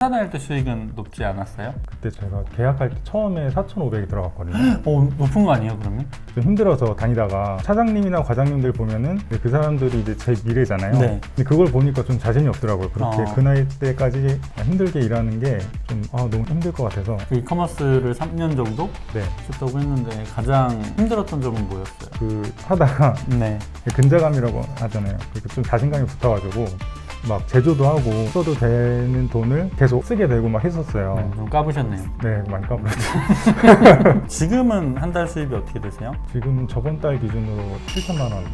회사 다닐 때 수익은 높지 않았어요? 그때 제가 계약할 때 처음에 4,500이 들어갔거든요. 높은 거 아니에요 그러면? 좀 힘들어서 다니다가 차장님이나 과장님들 보면은 그 사람들이 이제 제 미래잖아요. 네. 근데 그걸 보니까 좀 자신이 없더라고요. 그렇게 어. 그 나이 때까지 힘들게 일하는 게 좀 너무 힘들 것 같아서. 그 이커머스를 3년 정도 네. 하셨다고 했는데 가장 힘들었던 점은 뭐였어요? 그 하다가 네. 근자감이라고 하잖아요. 그러니까 좀 자신감이 붙어가지고 막 제조도 하고 써도 되는 돈을 계속 쓰게 되고 막 했었어요. 좀 까부셨네요. 네, 많이 까불었죠. 지금은 한 달 수입이 어떻게 되세요? 지금 저번 달 기준으로 7천만 원.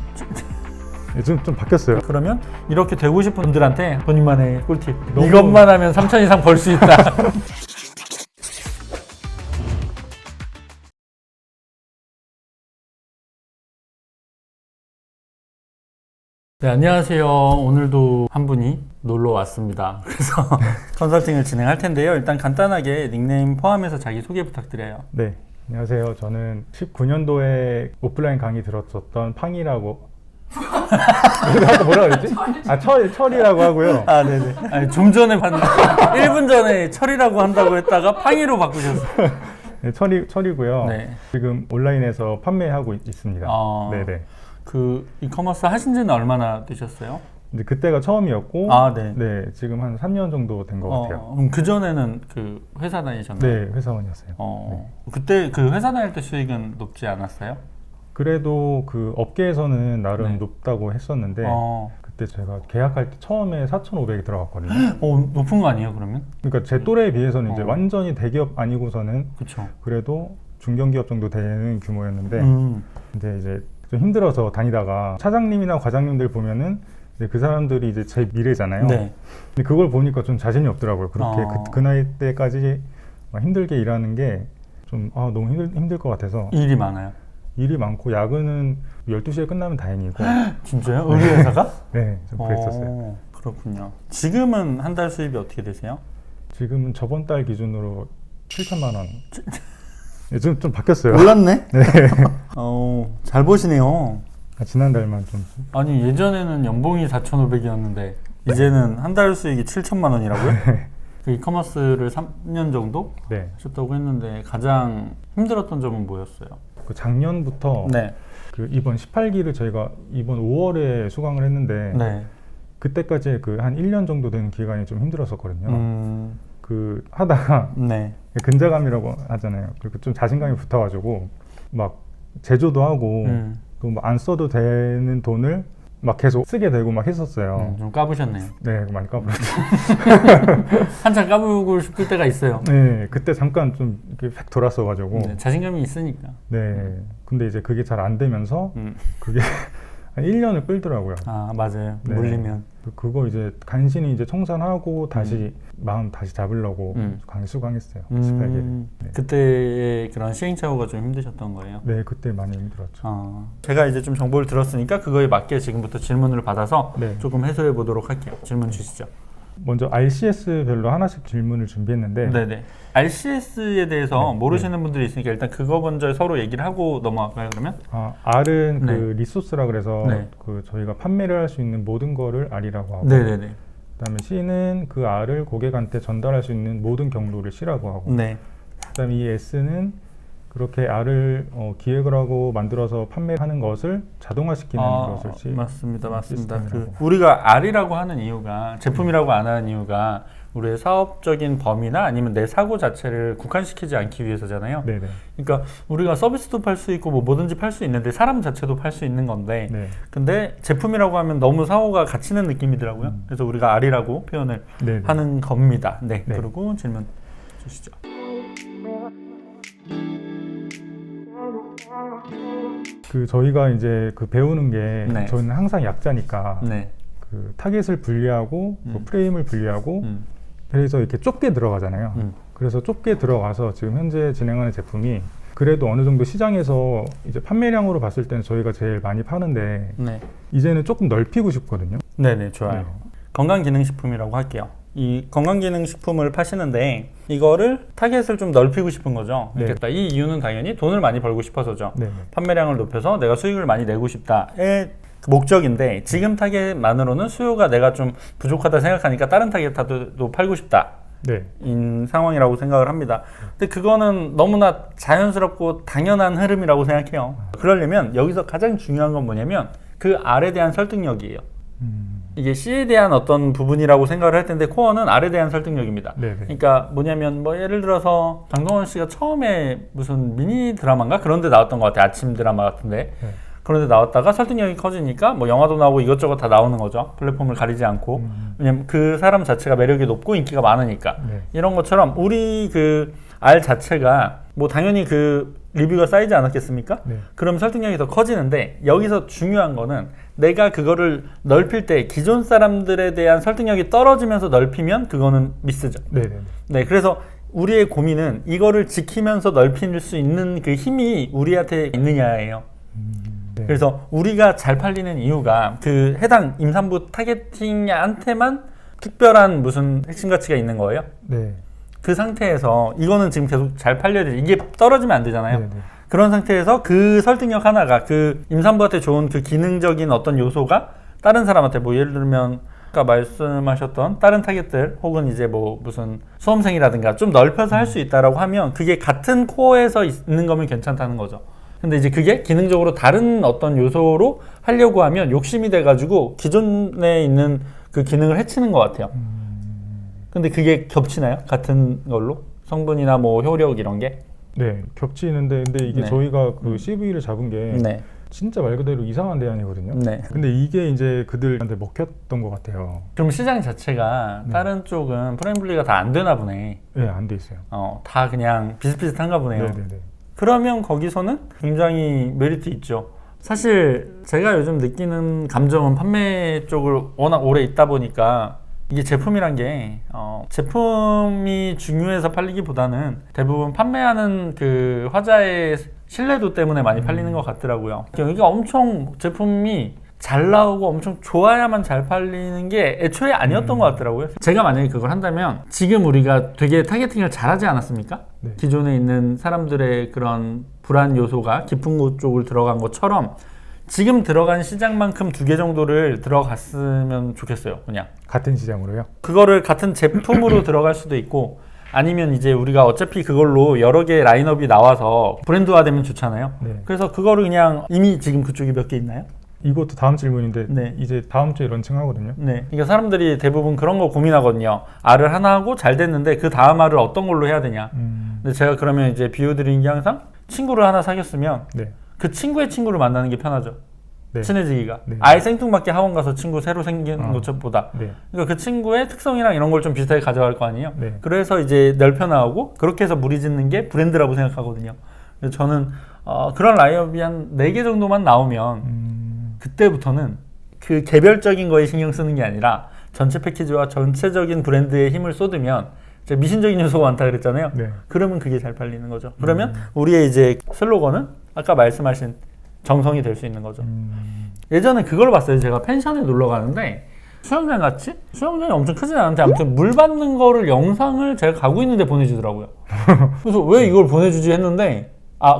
네, 좀 바뀌었어요. 그러면 이렇게 되고 싶은 분들한테 본인만의 꿀팁. 너무- 이것만 하면 3천 이상 벌 수 있다. 네, 안녕하세요. 오늘도 한 분이 놀러 왔습니다. 그래서 컨설팅을 진행할 텐데요. 일단 간단하게 닉네임 포함해서 자기 소개 부탁드려요. 네, 안녕하세요. 저는 19년도에 오프라인 강의 들었었던 팡이라고. 아까 뭐라 그랬지? 철이라고 하고요. 아, 네네. 아니, 좀 전에 봤는데 1분 전에 철이라고 한다고 했다가 팡이로 바꾸셨어요. 네, 철이고요. 네. 지금 온라인에서 판매하고 있습니다. 네네. 그 이커머스 하신 지는 얼마나 되셨어요? 이제 그때가 처음이었고, 아, 네. 네, 지금 한 3년 정도 된 것 같아요. 그럼 그 전에는 그 회사 다니셨나요? 네, 회사원이었어요. 그때 그 회사 다닐 때 수익은 높지 않았어요? 그래도 그 업계에서는 나름 네. 높다고 했었는데, 그때 제가 계약할 때 처음에 4,500이 들어갔거든요. 높은 거 아니에요 그러면? 그러니까 제 또래에 비해서는 이제 어. 완전히 대기업 아니고서는 그렇죠. 그래도 중견기업 정도 되는 규모였는데, 근데 이제 좀 힘들어서 다니다가 차장님이나 과장님들 보면은 이제 그 사람들이 이제 제 미래잖아요. 네. 근데 그걸 보니까 좀 자신이 없더라고요. 그렇게 어. 그 나이 때까지 막 힘들게 일하는 게 좀 너무 힘들 것 같아서. 일이 많아요. 일이 많고 야근은 12시에 끝나면 다행이고. 진짜요? 의료회사가? 네, 좀 그랬었어요. 그렇군요. 지금은 한 달 수입이 어떻게 되세요? 지금은 저번 달 기준으로 7천만 원. 네, 좀 바뀌었어요. 몰랐네? 네. 잘 보시네요. 지난달만 좀. 아니 예전에는 연봉이 4,500이었는데 이제는 한 달 수익이 7천만 원이라고요? 그 이커머스를 3년 정도 네. 하셨다고 했는데 가장 힘들었던 점은 뭐였어요? 그 작년부터 네. 그 이번 18기를 저희가 이번 5월에 수강을 했는데 네. 그때까지 그 한 1년 정도 되는 기간이 좀 힘들었었거든요. 그 하다가 네. 근자감이라고 하잖아요. 그리고 좀 자신감이 붙어가지고 막 제조도 하고 또 뭐 안 써도 되는 돈을 막 계속 쓰게 되고 막 했었어요. 좀 까부셨네요. 네, 많이 까불었죠. 한참 까불고 싶을 때가 있어요. 네, 그때 잠깐 좀 이렇게 팩 돌았어가지고. 네, 자신감이 있으니까. 네, 근데 이제 그게 잘 안 되면서 그게 한 1년을 끌더라고요. 아, 맞아요. 네. 물리면. 그거 이제 간신히 이제 청산하고 다시 마음 다시 잡으려고 강의 수강했어요. 18기. 네. 그때의 그런 시행착오가 좀 힘드셨던 거예요? 네, 그때 많이 힘들었죠. 제가 이제 좀 정보를 들었으니까 그거에 맞게 지금부터 질문을 받아서 네. 조금 해소해 보도록 할게요. 질문 주시죠. 먼저 RCS별로 하나씩 질문을 준비했는데 네네. RCS에 대해서 모르시는 분들이 있으니까 일단 그거 먼저 서로 얘기를 하고 넘어갈까요 그러면? R은 네. 그 리소스라 그래서 네. 그 저희가 판매를 할 수 있는 모든 거를 R이라고 하고, 네네네. 그다음에 C는 그 R을 고객한테 전달할 수 있는 모든 경로를 C라고 하고, 네. 그다음에 이 S는 그렇게 R을 기획을 하고 만들어서 판매하는 것을 자동화시키는 것을 C. 맞습니다. 시스템이라고. 그 우리가 R이라고 하는 이유가 제품이라고 안 하는 이유가 우리의 사업적인 범위나 아니면 내 사고 자체를 국한시키지 않기 위해서잖아요. 네네. 그러니까 우리가 서비스도 팔 수 있고 뭐 뭐든지 팔 수 있는데 사람 자체도 팔 수 있는 건데 네. 근데 제품이라고 하면 너무 사고가 갇히는 느낌이더라고요. 그래서 우리가 R이라고 표현을 네네. 하는 겁니다. 네. 네. 그리고 질문 주시죠. 그 저희가 이제 그 배우는 게 네. 저희는 항상 약자니까 네. 그 타겟을 분리하고 그 프레임을 분리하고 그래서 이렇게 좁게 들어가잖아요. 그래서 좁게 들어가서 지금 현재 진행하는 제품이 그래도 어느 정도 시장에서 이제 판매량으로 봤을 때는 저희가 제일 많이 파는데 네. 이제는 조금 넓히고 싶거든요. 네네, 좋아요. 네. 건강기능식품이라고 할게요. 이 건강기능식품을 파시는데 이거를 타겟을 좀 넓히고 싶은 거죠. 네. 그러니까 이 이유는 당연히 돈을 많이 벌고 싶어서죠. 네. 판매량을 높여서 내가 수익을 많이 내고 싶다의 목적인데 지금 타겟만으로는 수요가 내가 좀 부족하다 생각하니까 다른 타겟도 팔고 싶다. 네. 인 상황이라고 생각을 합니다. 근데 그거는 너무나 자연스럽고 당연한 흐름이라고 생각해요. 그러려면 여기서 가장 중요한 건 뭐냐면 그 R에 대한 설득력이에요. 이게 C에 대한 어떤 부분이라고 생각을 할 텐데 코어는 R에 대한 설득력입니다. 네네. 그러니까 뭐냐면 뭐 예를 들어서 장동원 씨가 처음에 무슨 미니 드라마인가 그런 데 나왔던 것 같아요. 아침 드라마 같은데. 네. 그런 데 나왔다가 설득력이 커지니까 뭐 영화도 나오고 이것저것 다 나오는 거죠. 플랫폼을 가리지 않고. 왜냐면 그 사람 자체가 매력이 높고 인기가 많으니까. 네. 이런 것처럼 우리 그 R 자체가 뭐 당연히 그 리뷰가 쌓이지 않았겠습니까? 네. 그럼 설득력이 더 커지는데 여기서 중요한 거는 내가 그거를 넓힐 때 기존 사람들에 대한 설득력이 떨어지면서 넓히면 그거는 미스죠. 네네. 네, 그래서 우리의 고민은 이거를 지키면서 넓힐 수 있는 그 힘이 우리한테 있느냐예요. 네. 그래서 우리가 잘 팔리는 이유가 그 해당 임산부 타겟팅한테만 특별한 무슨 핵심 가치가 있는 거예요. 네. 그 상태에서 이거는 지금 계속 잘 팔려야 돼. 이게 떨어지면 안 되잖아요. 네네. 그런 상태에서 그 설득력 하나가 그 임산부한테 좋은 그 기능적인 어떤 요소가 다른 사람한테 뭐 예를 들면 아까 말씀하셨던 다른 타겟들 혹은 이제 뭐 무슨 수험생이라든가 좀 넓혀서 할 수 있다라고 하면 그게 같은 코어에서 있는 거면 괜찮다는 거죠. 근데 이제 그게 기능적으로 다른 어떤 요소로 하려고 하면 욕심이 돼가지고 기존에 있는 그 기능을 해치는 것 같아요. 근데 그게 겹치나요? 같은 걸로? 성분이나 뭐 효력 이런 게? 네, 겹치는데 근데 이게 저희가 그 CV를 잡은 게 진짜 말 그대로 이상한 대안이거든요. 네. 근데 이게 이제 그들한테 먹혔던 것 같아요. 그럼 시장 자체가 다른 쪽은 프레임 분리가 다 안 되나 보네. 네, 안 돼 있어요. 다 그냥 비슷비슷한가 보네요. 네네네. 그러면 거기서는 굉장히 메리트 있죠. 사실 제가 요즘 느끼는 감정은 판매 쪽을 워낙 오래 있다 보니까 이게 제품이란 게 제품이 중요해서 팔리기보다는 대부분 판매하는 그 화자의 신뢰도 때문에 많이 팔리는 것 같더라고요. 이게 엄청 제품이 잘 나오고 엄청 좋아야만 잘 팔리는 게 애초에 아니었던 것 같더라고요. 제가 만약에 그걸 한다면 지금 우리가 되게 타겟팅을 잘하지 않았습니까? 네. 기존에 있는 사람들의 그런 불안 요소가 깊은 곳 쪽을 들어간 것처럼 지금 들어간 시장만큼 2개 정도를 들어갔으면 좋겠어요. 그냥 같은 시장으로요? 그거를 같은 제품으로 들어갈 수도 있고 아니면 이제 우리가 어차피 그걸로 여러 개의 라인업이 나와서 브랜드화되면 좋잖아요. 네. 그래서 그거를 그냥 이미 지금 그쪽이 몇 개 있나요? 이것도 다음 질문인데 이제 다음 주에 런칭하거든요. 네, 그러니까 사람들이 대부분 그런 거 고민하거든요. R을 하나 하고 잘 됐는데 그 다음 R을 어떤 걸로 해야 되냐. 근데 제가 그러면 이제 비유드리는 게 항상 친구를 하나 사귀었으면 그 친구의 친구를 만나는 게 편하죠. 친해지기가. 아예 생뚱맞게 학원 가서 친구 새로 생긴 것보다. 그러니까 그 친구의 특성이랑 이런 걸 좀 비슷하게 가져갈 거 아니에요. 그래서 이제 넓혀 나오고 그렇게 해서 무리 짓는 게 브랜드라고 생각하거든요. 그래서 저는 그런 라인업이 한 4개 정도만 나오면 그때부터는 그 개별적인 거에 신경 쓰는 게 아니라 전체 패키지와 전체적인 브랜드에 힘을 쏟으면 제가 미신적인 요소가 많다 그랬잖아요. 그러면 그게 잘 팔리는 거죠. 그러면 우리의 이제 슬로건은 아까 말씀하신 정성이 될 수 있는 거죠. 예전에 그걸 봤어요. 제가 펜션에 놀러 가는데 수영장 같이? 수영장이 엄청 크진 않은데 아무튼 물 받는 거를 영상을 제가 가고 있는데 보내주더라고요. 그래서 왜 이걸 보내주지 했는데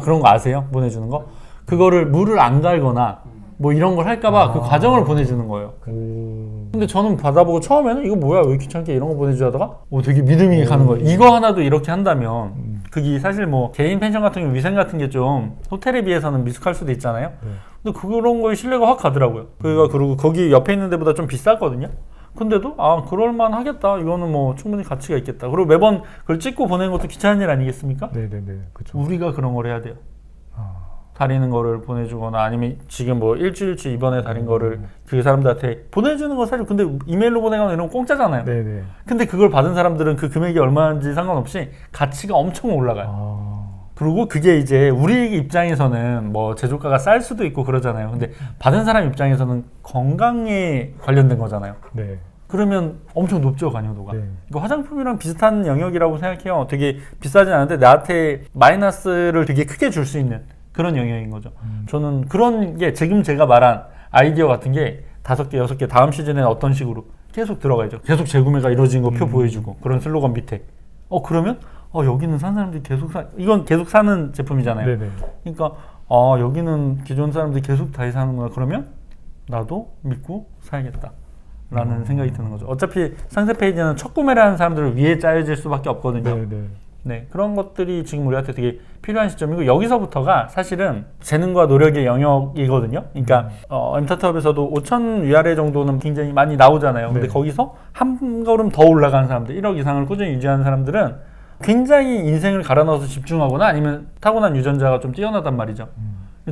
그런 거 아세요? 보내주는 거? 그거를 물을 안 갈거나 뭐 이런 걸 할까봐 그 과정을 보내주는 거예요. 근데 저는 받아보고 처음에는 이거 뭐야 왜 귀찮게 이런 거 보내주지 하다가 되게 믿음이 가는 거예요. 이거 하나도 이렇게 한다면 그게 사실 뭐 개인 펜션 같은 경우 위생 같은 게 좀 호텔에 비해서는 미숙할 수도 있잖아요. 근데 그런 거에 신뢰가 확 가더라고요. 그리고 거기 옆에 있는 데보다 좀 비쌌거든요. 근데도 그럴만 하겠다. 이거는 뭐 충분히 가치가 있겠다. 그리고 매번 그걸 찍고 보내는 것도 귀찮은 일 아니겠습니까? 네네네. 그쵸. 우리가 그런 걸 해야 돼요. 다리는 거를 보내주거나 아니면 지금 뭐 일주일치 이번에 다린 거를 그 사람들한테 보내주는 거 사실 근데 이메일로 보내거나 이런 거 공짜잖아요. 네네. 근데 그걸 받은 사람들은 그 금액이 얼마인지 상관없이 가치가 엄청 올라가요. 그리고 그게 이제 우리 입장에서는 뭐 제조가가 쌀 수도 있고 그러잖아요. 근데 받은 사람 입장에서는 건강에 관련된 거잖아요. 네. 그러면 엄청 높죠, 관여도가. 네. 이거 화장품이랑 비슷한 영역이라고 생각해요. 되게 비싸진 않은데 나한테 마이너스를 되게 크게 줄 수 있는 그런 영역인 거죠. 저는 그런 게 지금 제가 말한 아이디어 같은 게 5개, 6개 다음 시즌에 어떤 식으로 계속 들어가야죠. 계속 재구매가 이루어진 거 표 보여주고 그런 슬로건 밑에. 그러면 여기는 사는 사람들이 계속 이건 계속 사는 제품이잖아요. 네네. 그러니까 여기는 기존 사람들이 계속 다시 사는구나. 그러면 나도 믿고 사야겠다. 라는 생각이 드는 거죠. 어차피 상세 페이지는 첫 구매를 하는 사람들을 위해 짜여질 수밖에 없거든요. 네, 그런 것들이 지금 우리한테 되게 필요한 시점이고 여기서부터가 사실은 재능과 노력의 영역이거든요. 그러니까 엠스타트업에서도 5천 위아래 정도는 굉장히 많이 나오잖아요. 근데 거기서 한 걸음 더 올라가는 사람들, 1억 이상을 꾸준히 유지하는 사람들은 굉장히 인생을 갈아 넣어서 집중하거나 아니면 타고난 유전자가 좀 뛰어나단 말이죠.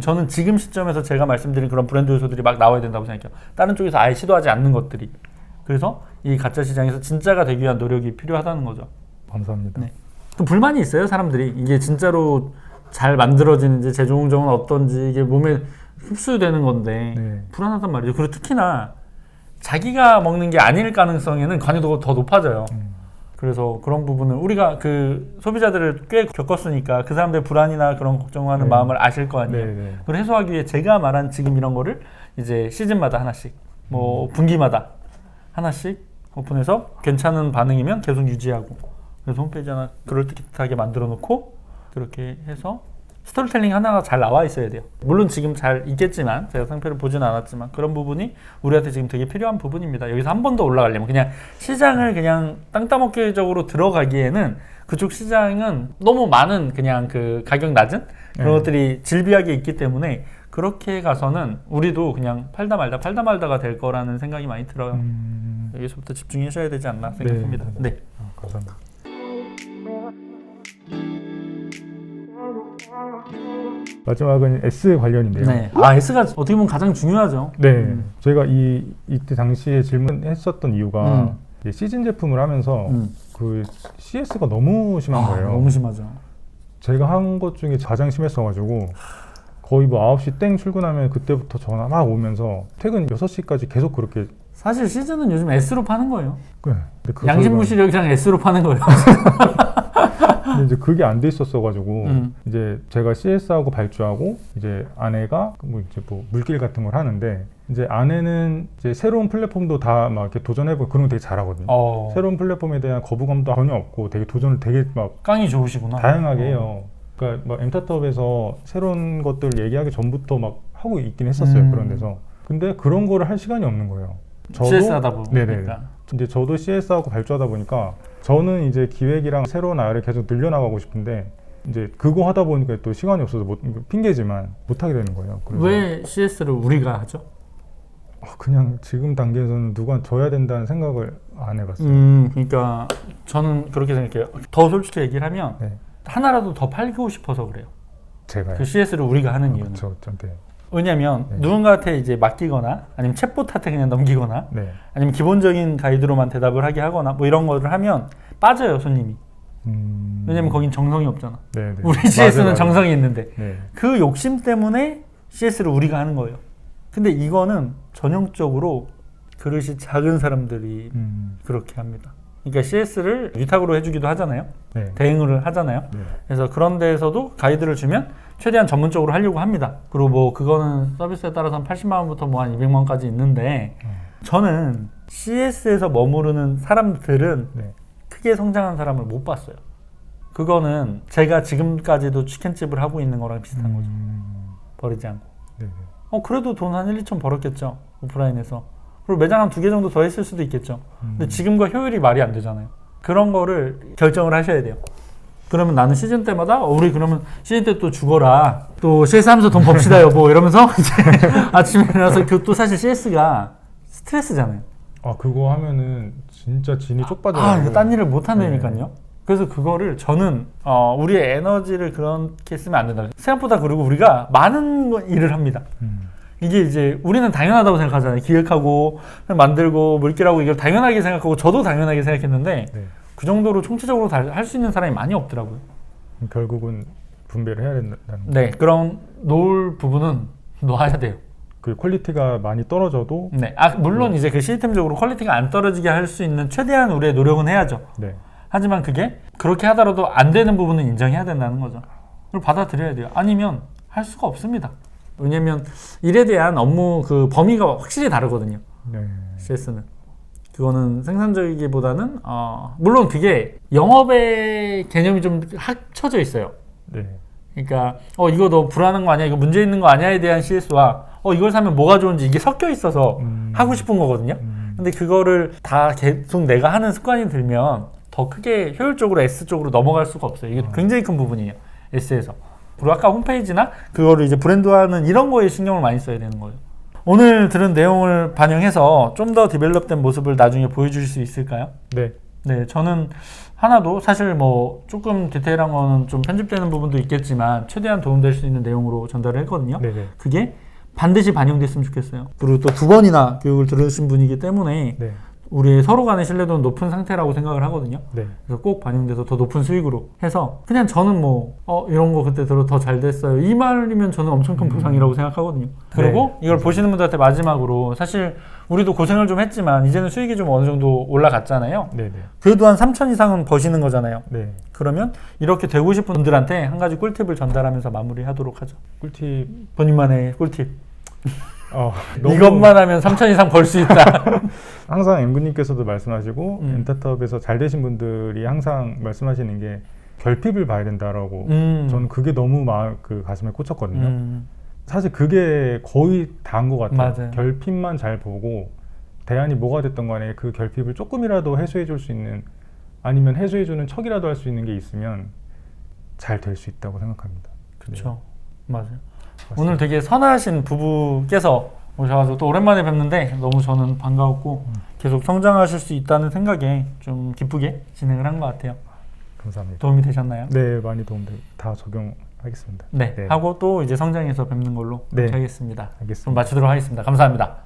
저는 지금 시점에서 제가 말씀드린 그런 브랜드 요소들이 막 나와야 된다고 생각해요. 다른 쪽에서 아예 시도하지 않는 것들이. 그래서 이 가짜 시장에서 진짜가 되기 위한 노력이 필요하다는 거죠. 감사합니다. 네. 또 불만이 있어요, 사람들이. 이게 진짜로 잘 만들어지는지, 제조 공정은 어떤지, 이게 몸에 흡수되는 건데 불안하단 말이죠. 그리고 특히나 자기가 먹는 게 아닐 가능성에는 관여도가 더 높아져요. 그래서 그런 부분은 우리가 그 소비자들을 꽤 겪었으니까 그 사람들의 불안이나 그런 걱정하는 마음을 아실 거 아니에요. 그걸 해소하기 위해 제가 말한 지금 이런 거를 이제 시즌마다 하나씩, 뭐 분기마다 하나씩 오픈해서 괜찮은 반응이면 계속 유지하고, 그래서 홈페이지 하나 그럴듯하게 만들어 놓고 그렇게 해서 스토리텔링 하나가 잘 나와 있어야 돼요. 물론 지금 잘 있겠지만 제가 상표를 보지는 않았지만 그런 부분이 우리한테 지금 되게 필요한 부분입니다. 여기서 한 번 더 올라가려면 그냥 시장을 그냥 땅 따먹기적으로 들어가기에는 그쪽 시장은 너무 많은 그냥 그 가격 낮은 그런 것들이 질비하게 있기 때문에 그렇게 가서는 우리도 그냥 팔다 말다가 될 거라는 생각이 많이 들어요. 여기서부터 집중하셔야 되지 않나 생각합니다. 네. 감사합니다. 마지막은 S 관련인데요. 네. S가 어떻게 보면 가장 중요하죠. 네. 저희가 이때 당시에 질문했었던 이유가 시즌 제품을 하면서 그 CS가 너무 심한 거예요. 너무 심하죠. 제가 한 것 중에 가장 심했어가지고 거의 뭐 9시 땡 출근하면 그때부터 전화 막 오면서 퇴근 6시까지 계속 그렇게. 사실 시즌은 요즘 S로 파는 거예요. 네. 양심무시력이랑 S로 파는 거예요. 근데 이제 그게 안 돼 있었어가지고 이제 제가 CS하고 발주하고 이제 아내가 뭐 이제 뭐 물길 같은 걸 하는데 이제 아내는 이제 새로운 플랫폼도 다 막 이렇게 도전해보고 그런 거 되게 잘하거든요. 새로운 플랫폼에 대한 거부감도 전혀 없고 되게 도전을 되게 막 깡이 좋으시구나. 다양하게 해요. 그러니까 막 엠스타트업에서 새로운 것들 얘기하기 전부터 막 하고 있긴 했었어요. 그런 데서. 근데 그런 거를 할 시간이 없는 거예요. 저도 CS 하다 보니까. 네네. 이제 저도 CS하고 발주하다 보니까 저는 이제 기획이랑 새로운 아이를 계속 늘려나가고 싶은데 이제 그거 하다 보니까 또 시간이 없어서 핑계지만 못하게 되는 거예요. 그래서 왜 CS를 우리가 하죠? 그냥 지금 단계에서는 누구한테 줘야 된다는 생각을 안 해봤어요. 그러니까 저는 그렇게 생각해요. 더 솔직히 얘기를 하면 하나라도 더 팔고 싶어서 그래요. 제가요? 그 CS를 우리가 하는 이유는. 왜냐면 누군가한테 이제 맡기거나 아니면 챗봇한테 그냥 넘기거나 아니면 기본적인 가이드로만 대답을 하게 하거나 뭐 이런 거를 하면 빠져요, 손님이. 왜냐면 거긴 정성이 없잖아. 우리 CS는 맞아요. 정성이 있는데 그 욕심 때문에 CS를 우리가 하는 거예요. 근데 이거는 전형적으로 그릇이 작은 사람들이 그렇게 합니다. 그러니까 CS를 위탁으로 해주기도 하잖아요. 대행을 하잖아요. 그래서 그런 데에서도 가이드를 주면 최대한 전문적으로 하려고 합니다. 그리고 뭐 그거는 서비스에 따라서 한 80만 원부터 뭐 한 200만 원까지 있는데 저는 CS에서 머무르는 사람들은 크게 성장한 사람을 못 봤어요. 그거는 제가 지금까지도 치킨집을 하고 있는 거랑 비슷한 거죠. 버리지 않고. 그래도 돈 한 1, 2천 벌었겠죠. 오프라인에서. 그리고 매장 한 2개 정도 더 했을 수도 있겠죠. 근데 지금과 효율이 말이 안 되잖아요. 그런 거를 결정을 하셔야 돼요. 그러면 나는 시즌 때마다 우리 그러면 시즌 때 또 죽어라. 또 CS 하면서 돈 법시다 여보 이러면서 이제 아침에 일어나서 또 사실 CS가 스트레스잖아요. 그거 하면은 진짜 진이 쪽 빠져요. 딴 일을 못 한다니까요. 그래서 그거를 저는 우리의 에너지를 그렇게 쓰면 안 된다. 생각보다 그리고 우리가 많은 일을 합니다. 이게 이제 우리는 당연하다고 생각하잖아요. 기획하고 만들고 물길하고 이걸 당연하게 생각하고 저도 당연하게 생각했는데 그 정도로 총체적으로 할 수 있는 사람이 많이 없더라고요. 결국은 분배를 해야 된다는 네, 그런 놓을 부분은 놓아야 돼요. 그 퀄리티가 많이 떨어져도 물론 이제 그 시스템적으로 퀄리티가 안 떨어지게 할 수 있는 최대한 우리의 노력은 해야죠. 하지만 그게 그렇게 하더라도 안 되는 부분은 인정해야 된다는 거죠. 그걸 받아들여야 돼요. 아니면 할 수가 없습니다. 왜냐면 일에 대한 업무 그 범위가 확실히 다르거든요. CS는. 그거는 생산적이기보다는 물론 그게 영업의 개념이 좀 합쳐져 있어요. 그러니까 이거 너 불안한 거 아니야? 이거 문제 있는 거 아니야?에 대한 CS와 이걸 사면 뭐가 좋은지 이게 섞여 있어서 하고 싶은 거거든요. 근데 그거를 다 계속 내가 하는 습관이 들면 더 크게 효율적으로 S 쪽으로 넘어갈 수가 없어요. 이게 굉장히 큰 부분이에요. S에서. 그리고 아까 홈페이지나 그거를 이제 브랜드화하는 이런 거에 신경을 많이 써야 되는 거예요. 오늘 들은 내용을 반영해서 좀 더 디벨롭된 모습을 나중에 보여주실 수 있을까요? 네. 네, 저는 하나도 사실 뭐 조금 디테일한 거는 좀 편집되는 부분도 있겠지만 최대한 도움될 수 있는 내용으로 전달을 했거든요. 네네. 그게 반드시 반영됐으면 좋겠어요. 그리고 또 2번이나 교육을 들으신 분이기 때문에 네. 우리 서로 간의 신뢰도는 높은 상태라고 생각을 하거든요. 네. 그래서 꼭 반영돼서 더 높은 수익으로 해서 그냥 저는 뭐 이런 거 그때 들어 더 잘 됐어요. 이 말이면 저는 엄청 큰 보상이라고 생각하거든요. 그리고 이걸 보시는 분들한테 마지막으로 사실 우리도 고생을 좀 했지만 이제는 수익이 좀 어느 정도 올라갔잖아요. 네네. 그래도 한 3천 이상은 버시는 거잖아요. 네. 그러면 이렇게 되고 싶은 분들한테 한 가지 꿀팁을 전달하면서 마무리하도록 하죠. 꿀팁. 본인만의 꿀팁. 너무 이것만 하면 3천 이상 벌 수 있다. 항상 엠구님께서도 말씀하시고 엔터탑에서 잘 되신 분들이 항상 말씀하시는 게 결핍을 봐야 된다라고 저는 그게 너무 그 가슴에 꽂혔거든요. 사실 그게 거의 다인 것 같아요. 맞아요. 결핍만 잘 보고 대안이 뭐가 됐던 간에 그 결핍을 조금이라도 해소해 줄 수 있는 아니면 해소해 주는 척이라도 할 수 있는 게 있으면 잘 될 수 있다고 생각합니다. 그렇죠. 맞아요. 오늘 되게 선하신 부부께서 오셔가지고 또 오랜만에 뵙는데 너무 저는 반가웠고 계속 성장하실 수 있다는 생각에 좀 기쁘게 진행을 한 것 같아요. 감사합니다. 도움이 되셨나요? 네, 많이 다 적용하겠습니다. 네, 하고 또 이제 성장해서 뵙는 걸로 네. 하겠습니다. 알겠습니다. 그럼 마치도록 하겠습니다. 감사합니다.